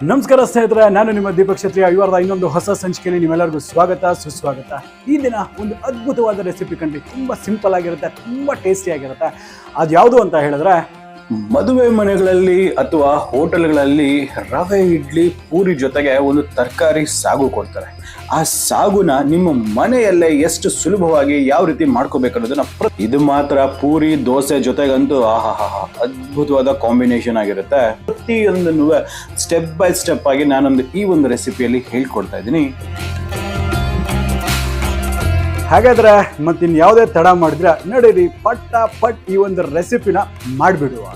ನಮಸ್ಕಾರ ಸ್ನೇಹಿತರೆ, ನಾನು ನಿಮ್ಮ ದೀಪಕ್ ಕ್ಷತ್ರಿಯ. ಇವರದ ಇನ್ನೊಂದು ಹೊಸ ಸಂಚಿಕೆಯಲ್ಲಿ ನಿಮ್ಮೆಲ್ಲರಿಗೂ ಸ್ವಾಗತ ಸುಸ್ವಾಗತ. ಈ ದಿನ ಒಂದು ಅದ್ಭುತವಾದ ರೆಸಿಪಿ ಕಂಡು ತುಂಬ ಸಿಂಪಲ್ ಆಗಿರುತ್ತೆ, ತುಂಬ ಟೇಸ್ಟಿ ಆಗಿರುತ್ತೆ. ಅದು ಯಾವುದು ಅಂತ ಹೇಳಿದ್ರೆ, ಮದುವೆ ಮನೆಗಳಲ್ಲಿ ಅಥವಾ ಹೋಟೆಲ್ಗಳಲ್ಲಿ ರವೆ ಇಡ್ಲಿ ಪೂರಿ ಜೊತೆಗೆ ಒಂದು ತರಕಾರಿ ಸಾಗು ಕೊಡ್ತಾರೆ. ಆ ಸಾಗುನ ನಿಮ್ಮ ಮನೆಯಲ್ಲೇ ಎಷ್ಟು ಸುಲಭವಾಗಿ ಯಾವ ರೀತಿ ಮಾಡ್ಕೋಬೇಕನ್ನೋದನ್ನ ಇದು ಮಾತ್ರ ಪೂರಿ ದೋಸೆ ಜೊತೆಗಂತೂ ಅದ್ಭುತವಾದ ಕಾಂಬಿನೇಷನ್ ಆಗಿರುತ್ತೆ. ಪ್ರತಿಯೊಂದನ್ನು ಸ್ಟೆಪ್ ಬೈ ಸ್ಟೆಪ್ ಆಗಿ ನಾನೊಂದು ಈ ಒಂದು ರೆಸಿಪಿಯಲ್ಲಿ ಹೇಳ್ಕೊಡ್ತಾ ಇದ್ದೀನಿ. ಹಾಗಾದ್ರೆ ಮತ್ತಿನ್ ಯಾವುದೇ ತಡ ಮಾಡಿದ್ರೆ ನಡೀರಿ ಪಟ್ ಈ ಒಂದು ರೆಸಿಪಿನ ಮಾಡಿಬಿಡುವ.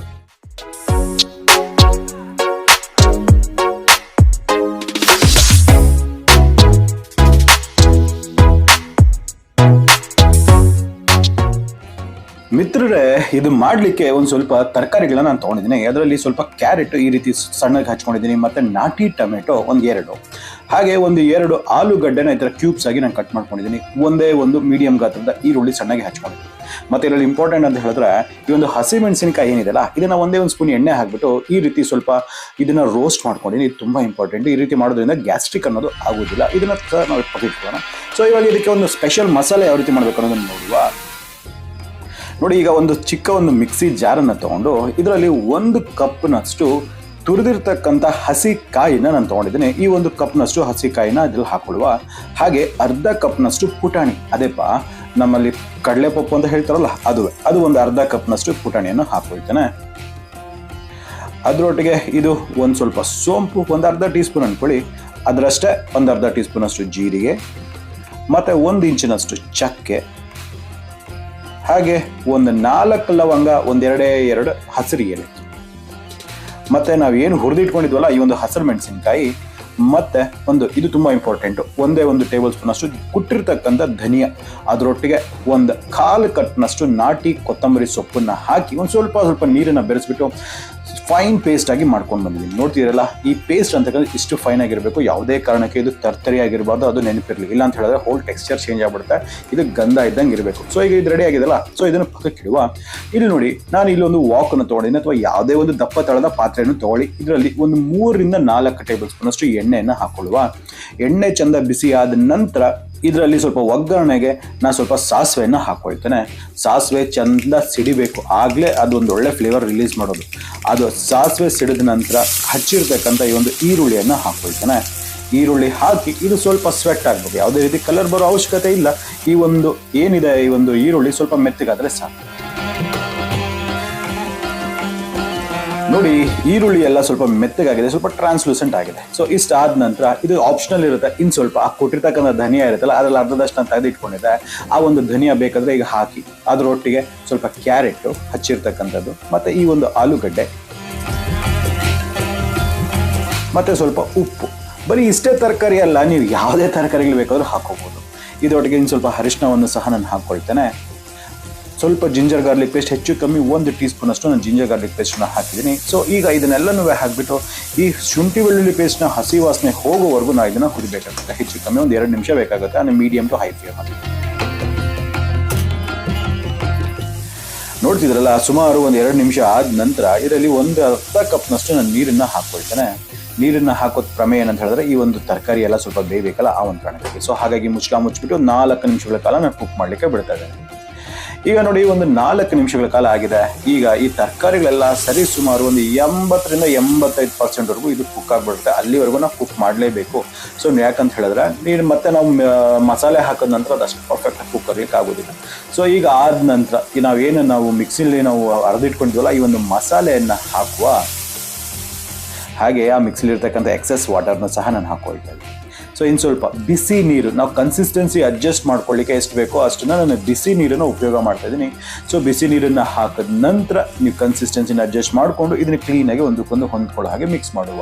ಮಿತ್ರರೇ, ಇದು ಮಾಡಲಿಕ್ಕೆ ಒಂದು ಸ್ವಲ್ಪ ತರಕಾರಿಗಳನ್ನ ನಾನು ತೊಗೊಂಡಿದ್ದೀನಿ. ಅದರಲ್ಲಿ ಸ್ವಲ್ಪ ಕ್ಯಾರೆಟ್ ಈ ರೀತಿ ಸಣ್ಣಗೆ ಹಚ್ಕೊಂಡಿದ್ದೀನಿ, ಮತ್ತು ನಾಟಿ ಟೊಮೆಟೊ ಎರಡು, ಹಾಗೆ ಎರಡು ಆಲೂಗಡ್ಡೆನ ಈ ಥರ ಕ್ಯೂಬ್ಸ್ ಆಗಿ ನಾನು ಕಟ್ ಮಾಡ್ಕೊಂಡಿದ್ದೀನಿ. ಒಂದು ಮೀಡಿಯಂ ಗಾತ್ರದ ಈರುಳ್ಳಿ ಸಣ್ಣಗೆ ಹಚ್ಕೊಂಡಿದ್ದೀನಿ. ಮತ್ತು ಇದರಲ್ಲಿ ಇಂಪಾರ್ಟೆಂಟ್ ಅಂತ ಹೇಳಿದ್ರೆ, ಈ ಒಂದು ಹಸಿಮೆಣಸಿನಕಾಯಿ ಏನಿದೆಲ್ಲ ಇದನ್ನು ಒಂದು ಸ್ಪೂನ್ ಎಣ್ಣೆ ಹಾಕ್ಬಿಟ್ಟು ಈ ರೀತಿ ಸ್ವಲ್ಪ ಇದನ್ನು ರೋಸ್ಟ್ ಮಾಡ್ಕೊಂಡಿದ್ದೀನಿ. ಇದು ತುಂಬ ಇಂಪಾರ್ಟೆಂಟ್. ಈ ರೀತಿ ಮಾಡೋದ್ರಿಂದ ಗ್ಯಾಸ್ಟ್ರಿಕ್ ಅನ್ನೋದು ಆಗೋದಿಲ್ಲ. ಇದನ್ನು ನಾವು ಪಕ್ಕಿಟ್ಕೊಳ್ಳೋಣ. ಸೊ ಇವಾಗ ಇದಕ್ಕೆ ಒಂದು ಸ್ಪೆಷಲ್ ಮಸಾಲೆ ಯಾವ ರೀತಿ ಮಾಡಬೇಕು ಅನ್ನೋದನ್ನು ನೋಡುವ. ನೋಡಿ, ಈಗ ಒಂದು ಚಿಕ್ಕ ಮಿಕ್ಸಿ ಜಾರನ್ನು ತಗೊಂಡು ಇದರಲ್ಲಿ 1 ಕಪ್ನಷ್ಟು ತುರಿದಿರ್ತಕ್ಕಂಥ ಹಸಿ ಕಾಯಿನ ನಾನು ತೊಗೊಂಡಿದ್ದೀನಿ. ಈ 1 ಕಪ್ನಷ್ಟು ಹಸಿ ಕಾಯಿನ ಇದ್ರಲ್ಲಿ ಹಾಕೊಳ್ಳುವ. ಹಾಗೆ ಅರ್ಧ ಕಪ್ನಷ್ಟು ಪುಟಾಣಿ, ಅದೇಪ್ಪ ನಮ್ಮಲ್ಲಿ ಕಡಲೆಪಪ್ಪು ಅಂತ ಹೇಳ್ತಾರಲ್ಲ, ಅದು ಒಂದು ಅರ್ಧ ಕಪ್ನಷ್ಟು ಪುಟಾಣಿಯನ್ನು ಹಾಕೊಳ್ತೇನೆ. ಅದರೊಟ್ಟಿಗೆ ಇದು ಒಂದು ಸ್ವಲ್ಪ ಸೋಂಪು, ಒಂದು ಅರ್ಧ ಟೀ ಸ್ಪೂನ್ ಅಂದ್ಕೊಳ್ಳಿ. ಅದರಷ್ಟೇ ಒಂದು ಅರ್ಧ ಟೀ ಸ್ಪೂನಷ್ಟು ಜೀರಿಗೆ, ಮತ್ತು 1 ಇಂಚಿನಷ್ಟು ಚಕ್ಕೆ, ಹಾಗೆ 4 ಲವಂಗ, ಎರಡು ಹಸಿರು ಏಲಕ್ಕಿ, ಮತ್ತು ನಾವೇನು ಹುರಿದಿಟ್ಕೊಂಡಿದ್ವಲ್ಲ ಈ ಒಂದು ಹಸಿರು ಮೆಣಸಿನಕಾಯಿ, ಮತ್ತು ಇದು ತುಂಬ ಇಂಪಾರ್ಟೆಂಟು, 1 ಟೇಬಲ್ ಸ್ಪೂನ್ ಅಷ್ಟು ಕುಟ್ಟಿರ್ತಕ್ಕಂಥ ಧನಿಯಾ, ಅದರೊಟ್ಟಿಗೆ 1/4 ಕಟ್ನಷ್ಟು ನಾಟಿ ಕೊತ್ತಂಬರಿ ಸೊಪ್ಪನ್ನು ಹಾಕಿ ಸ್ವಲ್ಪ ನೀರನ್ನು ಬೆರೆಸ್ಬಿಟ್ಟು ಫೈನ್ ಪೇಸ್ಟ್ ಆಗಿ ಮಾಡ್ಕೊಂಡು ಬಂದಿದ್ದೀನಿ. ನೋಡ್ತೀರಲ್ಲ, ಈ ಪೇಸ್ಟ್ ಅಂತಕ್ಕಂಥ ಇಷ್ಟು ಫೈನ್ ಆಗಿರಬೇಕು. ಯಾವುದೇ ಕಾರಣಕ್ಕೆ ಇದು ತರ್ತರಿ ಆಗಿರಬಾರ್ದು, ಅದು ನೆನಪಿರಲಿ. ಇಲ್ಲ ಅಂತ ಹೇಳಿದ್ರೆ ಹೋಲ್ ಟೆಕ್ಸ್ಚರ್ ಚೇಂಜ್ ಆಗ್ಬಿಡುತ್ತೆ. ಇದು ಗಂಧ ಇದ್ದಂಗೆ ಇರಬೇಕು. ಸೊ ಈಗ ಇದು ರೆಡಿ ಆಗಿದೆಲ್ಲ, ಸೊ ಇದನ್ನು ಪಕ್ಕಕ್ಕೆ ಇಡುವ. ಇಲ್ಲಿ ನೋಡಿ, ನಾನು ಇಲ್ಲೊಂದು ವಾಕನ್ನು ತೊಗೊಂಡಿದ್ದೀನಿ, ಅಥವಾ ಯಾವುದೇ ಒಂದು ದಪ್ಪ ತಳದ ಪಾತ್ರೆಯನ್ನು ತೊಗೊಳ್ಳಿ. ಇದರಲ್ಲಿ 3 ರಿಂದ 4 ಟೇಬಲ್ ಸ್ಪೂನ್ ಅಷ್ಟು ಎಣ್ಣೆಯನ್ನು ಹಾಕೊಳ್ಳುವ. ಎಣ್ಣೆ ಚಂದ ಬಿಸಿ ಆದ ನಂತರ ಇದರಲ್ಲಿ ಸ್ವಲ್ಪ ಒಗ್ಗರಣೆಗೆ ನಾನು ಸ್ವಲ್ಪ ಸಾಸಿವೆಯನ್ನು ಹಾಕ್ಕೊಳ್ತೇನೆ. ಸಾಸಿವೆ ಚಂದ ಸಿಡಿಬೇಕು, ಆಗಲೇ ಅದು ಒಂದು ಒಳ್ಳೆ ಫ್ಲೇವರ್ ರಿಲೀಸ್ ಮಾಡೋದು. ಅದು ಸಾಸಿವೆ ಸಿಡಿದ ನಂತರ ಹಚ್ಚಿರ್ತಕ್ಕಂಥ ಈ ಒಂದು ಈರುಳ್ಳಿಯನ್ನು ಹಾಕ್ಕೊಳ್ತೇನೆ. ಈರುಳ್ಳಿ ಹಾಕಿ ಇದು ಸ್ವಲ್ಪ ಸ್ವೆಟ್ ಆಗಬೇಕು, ಯಾವುದೇ ರೀತಿ ಕಲರ್ ಬರೋ ಅವಶ್ಯಕತೆ ಇಲ್ಲ. ಈ ಒಂದು ಈರುಳ್ಳಿ ಸ್ವಲ್ಪ ಮೆತ್ತಗಾದರೆ ಸಾಕು. ನೋಡಿ, ಈರುಳ್ಳಿ ಎಲ್ಲ ಸ್ವಲ್ಪ ಮೆತ್ತಗಾಗಿದೆ, ಸ್ವಲ್ಪ ಟ್ರಾನ್ಸ್ಲೂಸೆಂಟ್ ಆಗಿದೆ. ಸೊ ಇಷ್ಟಾದ ನಂತರ ಇದು ಆಪ್ಷನಲ್ ಇರುತ್ತೆ. ಇನ್ನು ಸ್ವಲ್ಪ ಆ ಕೊಟ್ಟಿರ್ತಕ್ಕಂಥ ಧನಿಯಾ ಇರುತ್ತಲ್ಲ, ಅದರಲ್ಲಿ ಅರ್ಧದಷ್ಟು ನಾನು ತೆಗೆದಿಟ್ಕೊಂಡಿದ್ದೆ. ಆ ಒಂದು ಧನಿಯಾ ಬೇಕಾದರೆ ಈಗ ಹಾಕಿ. ಅದರೊಟ್ಟಿಗೆ ಸ್ವಲ್ಪ ಕ್ಯಾರೆಟು ಹಚ್ಚಿರ್ತಕ್ಕಂಥದ್ದು, ಮತ್ತು ಈ ಒಂದು ಆಲೂಗಡ್ಡೆ, ಮತ್ತು ಸ್ವಲ್ಪ ಉಪ್ಪು. ಬರೀ ಇಷ್ಟೇ ತರಕಾರಿ ಅಲ್ಲ, ನೀವು ಯಾವುದೇ ತರಕಾರಿಗಳು ಬೇಕಾದರೂ ಹಾಕೋಬೋದು. ಇದರೊಟ್ಟಿಗೆ ಇನ್ನು ಸ್ವಲ್ಪ ಅರಿಶಿಣವನ್ನು ಸಹ ನಾನು ಹಾಕ್ಕೊಳ್ತೇನೆ. ಸ್ವಲ್ಪ ಜಿಂಜರ್ ಗಾರ್ಲಿಕ್ ಪೇಸ್ಟ್, ಹೆಚ್ಚು ಕಮ್ಮಿ 1 ಟೀ ಸ್ಪೂನ್ ಅಷ್ಟು ನಾನು ಜಿಂಜರ್ ಗಾರ್ಲಿಕ್ ಪೇಸ್ಟನ್ನು ಹಾಕಿದ್ದೀನಿ. ಸೊ ಈಗ ಇದನ್ನೆಲ್ಲನೂ ಹಾಕಿಬಿಟ್ಟು ಈ ಶುಂಠಿ ಬೆಳ್ಳುಳ್ಳಿ ಪೇಸ್ಟ್ನ ಹಸಿ ವಾಸನೆ ಹೋಗೋವರೆಗೂ ನಾವು ಇದನ್ನು ಹುರಿಬೇಕಾಗುತ್ತೆ. ಹೆಚ್ಚು ಕಮ್ಮಿ 2 ನಿಮಿಷ ಬೇಕಾಗುತ್ತೆ. ಅಂದರೆ ಮೀಡಿಯಮ್ ಟು ಹೈ ಫ್ಲೇಮ್ ಹಾಕಿ. ನೋಡ್ತಿದ್ರಲ್ಲ, ಸುಮಾರು 2 ನಿಮಿಷ ಆದ ನಂತರ ಇದರಲ್ಲಿ 1/2 ಕಪ್ನಷ್ಟು ನಾನು ನೀರನ್ನು ಹಾಕ್ಕೊಳ್ತೇನೆ. ನೀರನ್ನು ಹಾಕೋದು ಪ್ರಮೇಯ ಏನಂತ ಹೇಳಿದ್ರೆ, ಈ ಒಂದು ತರಕಾರಿ ಎಲ್ಲ ಸ್ವಲ್ಪ ಬೇಯಬೇಕಲ್ಲ, ಆ ಒಂದು ಕಾರಣಕ್ಕೆ. ಸೊ ಹಾಗಾಗಿ ಮುಚ್ಚಿಬಿಟ್ಟು 4 ನಿಮಿಷಗಳ ಕಾಲ ನಾನು ಕುಕ್ ಮಾಡಲಿಕ್ಕೆ ಬಿಡ್ತಾ ಇದ್ದೇನೆ. ಈಗ ನೋಡಿ, 4 ನಿಮಿಷಗಳ ಕಾಲ ಆಗಿದೆ. ಈಗ ಈ ತರಕಾರಿಗಳೆಲ್ಲ ಸರಿ ಸುಮಾರು 80 ರಿಂದ 85% ಇದು ಕುಕ್ ಆಗಿಬಿಡುತ್ತೆ. ಅಲ್ಲಿವರೆಗೂ ನಾವು ಕುಕ್ ಮಾಡಲೇಬೇಕು. ಸೊ ಯಾಕಂತ ಹೇಳಿದ್ರೆ ಮತ್ತೆ ನಾವು ಮಸಾಲೆ ಹಾಕಿದ ನಂತರ ಅದಷ್ಟು ಪರ್ಫೆಕ್ಟಾಗಿ ಕುಕ್ ಆಗಲಿಕ್ಕೆ ಆಗೋದಿಲ್ಲ. ಸೊ ಈಗ ಆದ ನಂತರ ನಾವು ಮಿಕ್ಸಿಲಿ ನಾವು ಅರೆದಿಟ್ಕೊಂಡಿದ್ವಲ್ಲ, ಈ ಒಂದು ಮಸಾಲೆಯನ್ನು ಹಾಕುವ. ಹಾಗೆ ಆ ಮಿಕ್ಸಿಲಿ ಇರ್ತಕ್ಕಂಥ ಎಕ್ಸೆಸ್ ವಾಟರ್ನ ಸಹ ನಾನು ಹಾಕ್ಕೊಳ್ತಾ ಇದ್ದೀನಿ. ಸೊ ಇನ್ನು ಸ್ವಲ್ಪ ಬಿಸಿ ನೀರು, ನಾವು ಕನ್ಸಿಸ್ಟೆನ್ಸಿ ಅಡ್ಜಸ್ಟ್ ಮಾಡ್ಕೊಳ್ಳಿಕ್ಕೆ ಎಷ್ಟು ಬೇಕೋ ಅಷ್ಟನ್ನು ನಾನು ಬಿಸಿ ನೀರನ್ನು ಉಪಯೋಗ ಮಾಡ್ತಾ ಇದ್ದೀನಿ. ಸೊ ಬಿಸಿ ನೀರನ್ನು ಹಾಕಿದ ನಂತರ ನೀವು ಕನ್ಸಿಸ್ಟೆನ್ಸಿನ ಅಡ್ಜಸ್ಟ್ ಮಾಡಿಕೊಂಡು ಇದನ್ನು ಕ್ಲೀನಾಗಿ ಒಂದಕ್ಕೊಂದು ಹೊಂದ್ಕೊಳ್ಳೋ ಹಾಗೆ ಮಿಕ್ಸ್ ಮಾಡುವ.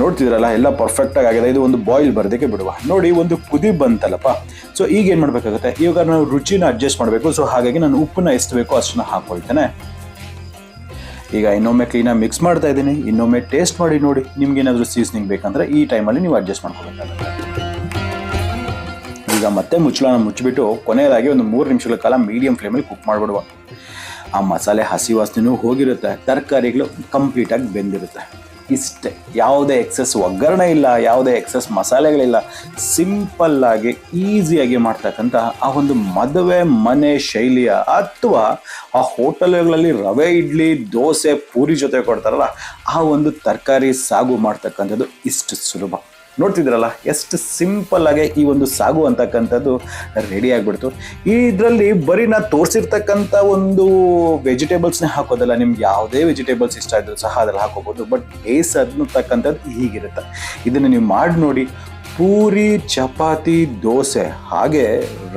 ನೋಡ್ತಿದ್ರಲ್ಲ, ಎಲ್ಲ ಪರ್ಫೆಕ್ಟಾಗಿ ಆಗಿದೆ. ಇದು ಒಂದು ಬಾಯ್ಲ್ ಬರೋದಕ್ಕೆ ಬಿಡುವ. ನೋಡಿ, ಒಂದು ಕುದಿ ಬಂತಲ್ಲಪ್ಪ. ಸೊ ಈಗ ಏನು ಮಾಡಬೇಕಾಗುತ್ತೆ, ಇವಾಗ ನಾವು ರುಚಿನ ಅಡ್ಜಸ್ಟ್ ಮಾಡಬೇಕು. ಸೊ ಹಾಗಾಗಿ ನಾನು ಉಪ್ಪನ್ನ ಎಷ್ಟು ಬೇಕೋ ಅಷ್ಟನ್ನು ಹಾಕ್ಕೊಳ್ತೇನೆ. ಈಗ ಇನ್ನೊಮ್ಮೆ ಕ್ಲೀನಾಗಿ ಮಿಕ್ಸ್ ಮಾಡ್ತಾ ಇದ್ದೀನಿ. ಇನ್ನೊಮ್ಮೆ ಟೇಸ್ಟ್ ಮಾಡಿ ನೋಡಿ. ನಿಮ್ಗೇನಾದರೂ ಸೀಸನಿಂಗ್ ಬೇಕಂದ್ರೆ ಈ ಟೈಮಲ್ಲಿ ನೀವು ಅಡ್ಜಸ್ಟ್ ಮಾಡ್ಕೋಬೇಕಾಗುತ್ತೆ. ಈಗ ಮತ್ತೆ ಮುಚ್ಚಳನ ಮುಚ್ಚಿಬಿಟ್ಟು ಕೊನೆಯದಾಗಿ 3 ನಿಮಿಷಗಳ ಕಾಲ ಮೀಡಿಯಂ ಫ್ಲೇಮಲ್ಲಿ ಕುಕ್ ಮಾಡಿಬಿಡುವ. ಆ ಮಸಾಲೆ ಹಸಿ ವಾಸನೆನೂ ಹೋಗಿರುತ್ತೆ, ತರಕಾರಿಗಳು ಕಂಪ್ಲೀಟಾಗಿ ಬೆಂದಿರುತ್ತೆ. ಇಷ್ಟೇ, ಯಾವುದೇ ಎಕ್ಸೆಸ್ ಒಗ್ಗರಣೆ ಇಲ್ಲ, ಯಾವುದೇ ಎಕ್ಸೆಸ್ ಮಸಾಲೆಗಳಿಲ್ಲ. ಸಿಂಪಲ್ಲಾಗಿ ಈಸಿಯಾಗಿ ಮಾಡ್ತಕ್ಕಂಥ ಆ ಒಂದು ಮದುವೆ ಮನೆ ಶೈಲಿಯ ಅಥವಾ ಆ ಹೋಟೆಲ್ಗಳಲ್ಲಿ ರವೆ ಇಡ್ಲಿ, ದೋಸೆ, ಪೂರಿ ಜೊತೆ ಕೊಡ್ತಾರಲ್ಲ, ಆ ಒಂದು ತರಕಾರಿ ಸಾಗು ಮಾಡ್ತಕ್ಕಂಥದ್ದು ಇಷ್ಟು ಸುಲಭ. ನೋಡ್ತಿದ್ರಲ್ಲ ಎಷ್ಟು ಸಿಂಪಲ್ ಆಗಿ ಈ ಒಂದು ಸಾಗು ಅಂತಕ್ಕಂಥದ್ದು ರೆಡಿ ಆಗಿಬಿಡ್ತು. ಇದರಲ್ಲಿ ಬರೀ ನಾ ತೋರಿಸಿರ್ತಕ್ಕಂಥ ಒಂದು ವೆಜಿಟೇಬಲ್ಸ್ನೇ ಹಾಕೋದಲ್ಲ, ನಿಮ್ಗೆ ಯಾವುದೇ ವೆಜಿಟೇಬಲ್ಸ್ ಇಷ್ಟ ಇದ್ರೂ ಸಹ ಅದ್ರಲ್ಲಿ ಹಾಕೋಬೋದು. ಬಟ್ ಬೇಸ್ ಅನ್ನತಕ್ಕಂಥದ್ದು ಹೀಗಿರುತ್ತೆ. ಇದನ್ನು ನೀವು ಮಾಡಿ ನೋಡಿ. ಪೂರಿ, ಚಪಾತಿ, ದೋಸೆ ಹಾಗೆ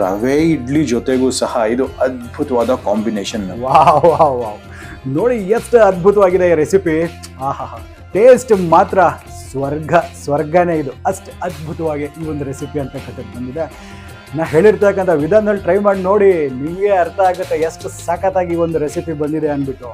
ರವೆ ಇಡ್ಲಿ ಜೊತೆಗೂ ಸಹ ಇದು ಅದ್ಭುತವಾದ ಕಾಂಬಿನೇಷನ್. ವಾವ್ ವಾವ್ ವಾವ್, ನೋಡಿ ಎಷ್ಟು ಅದ್ಭುತವಾಗಿದೆ ಈ ರೆಸಿಪಿ. ಆಹಾ, ಟೇಸ್ಟ್ ಮಾತ್ರ ಸ್ವರ್ಗನೇ ಇದು. ಅಷ್ಟು ಅದ್ಭುತವಾಗಿ ಈ ಒಂದು ರೆಸಿಪಿ ಅಂತಕ್ಕಂಥದ್ದು ಬಂದಿದೆ. ನಾ ಹೇಳಿರ್ತಕ್ಕಂಥ ವಿಧಾನದಲ್ಲಿ ಟ್ರೈ ಮಾಡಿ ನೋಡಿ, ನಿಮಗೆ ಅರ್ಥ ಆಗುತ್ತೆ ಎಷ್ಟು ಸಖತ್ತಾಗಿ ಈ ಒಂದು ರೆಸಿಪಿ ಬಂದಿದೆ ಅಂದ್ಬಿಟ್ಟು.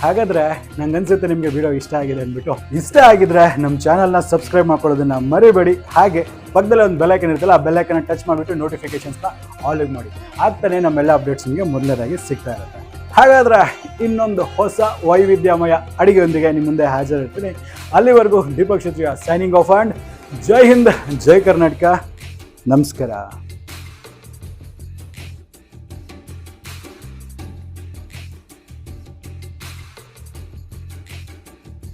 ಹಾಗಾದರೆ ನಂಗೆ ಅನ್ಸುತ್ತೆ ನಿಮಗೆ ವಿಡಿಯೋ ಇಷ್ಟ ಆಗಿದೆ ಅಂದ್ಬಿಟ್ಟು. ಇಷ್ಟ ಆಗಿದ್ರೆ ನಮ್ಮ ಚಾನಲ್ನ ಸಬ್ಸ್ಕ್ರೈಬ್ ಮಾಡ್ಕೊಳ್ಳೋದನ್ನು ಮರಿಬೇಡಿ. ಹಾಗೆ ಪಕ್ಕದಲ್ಲಿ ಒಂದು ಬೆಲ್ಲೈಕನ್ ಇರುತ್ತಲ್ಲ, ಆ ಬೆಲ್ಲೈಕನ್ನ ಟಚ್ ಮಾಡಿಬಿಟ್ಟು ನೋಟಿಫಿಕೇಶನ್ಸ್ನ ಆಲಿಗೆ ಮಾಡಿ. ಆಗ್ತಾನೆ ನಮ್ಮೆಲ್ಲ ಅಪ್ಡೇಟ್ಸ್ ನಿಮಗೆ ಮೊದಲನೇದಾಗಿ ಸಿಗ್ತಾ ಇರುತ್ತೆ. ಹಾಗಾದರೆ ಇನ್ನೊಂದು ಹೊಸ ವೈವಿಧ್ಯಮಯ ಅಡಿಗೆಯೊಂದಿಗೆ ನಿಮ್ಮ ಮುಂದೆ ಹಾಜರಿರ್ತೀನಿ. ಅಲ್ಲಿವರೆಗೂ ದೀಪಕ್ ಕ್ಷತ್ರಿಯ ಸೈನಿಂಗ್ ಆಫ್ ಆ್ಯಂಡ್ ಜೈ ಹಿಂದ್, ಜೈ ಕರ್ನಾಟಕ, ನಮಸ್ಕಾರ.